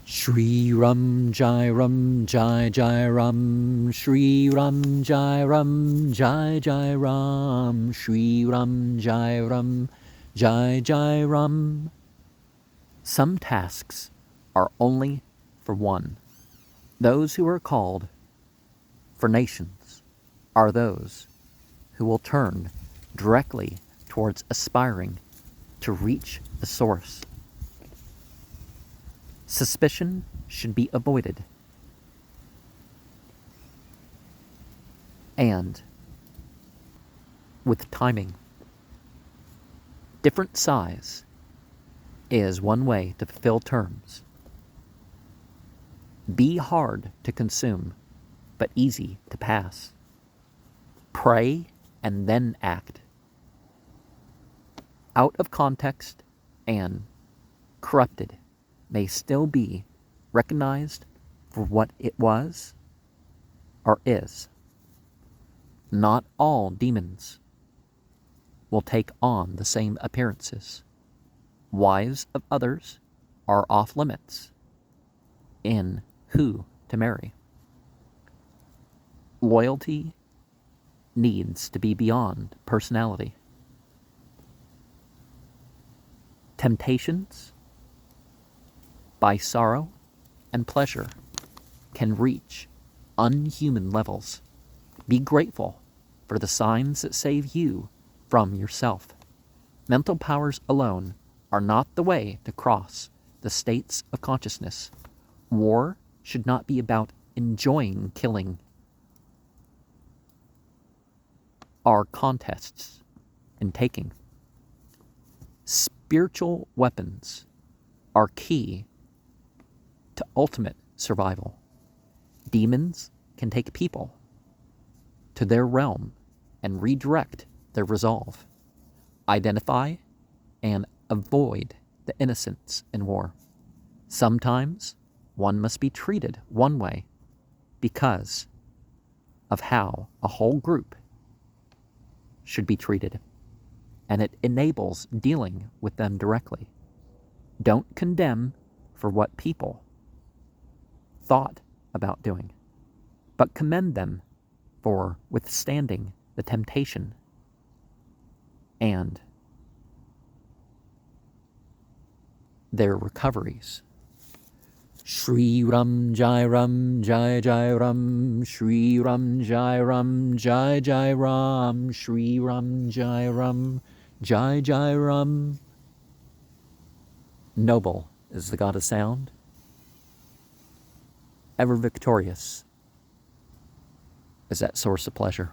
Shri Ram Jai Ram Jai Jai Ram, Shri Ram Jai Ram Jai Jai Ram, Shri Ram Jai Ram Jai Jai Ram. Some tasks are only for one. Those who are called for nations are those who will turn directly towards aspiring to reach the source. Suspicion should be avoided, and with timing. Different size is one way to fulfill terms. Be hard to consume, but easy to pass. Pray and then act. Out of context and corrupted may still be recognized for what it was or is. Not all demons will take on the same appearances. Wives of others are off limits in who to marry. Loyalty needs to be beyond personality. Temptations by sorrow and pleasure can reach unhuman levels. Be grateful for the signs that save you from yourself. Mental powers alone are not the way to cross the states of consciousness. War should not be about enjoying killing. Are contests in taking. Spiritual weapons are key to ultimate survival. Demons can take people to their realm and redirect their resolve. Identify and avoid the innocents in war. Sometimes one must be treated one way because of how a whole group should be treated, and it enables dealing with them directly. Don't condemn for what people thought about doing, but commend them for withstanding the temptation and their recoveries. Shri Ram Jai Ram Jai Jai Ram, Shri Ram Jai Ram Jai Jai Ram, Shri Ram Jai Ram Jai Jai Ram. Noble is the god of sound, ever victorious is that source of pleasure.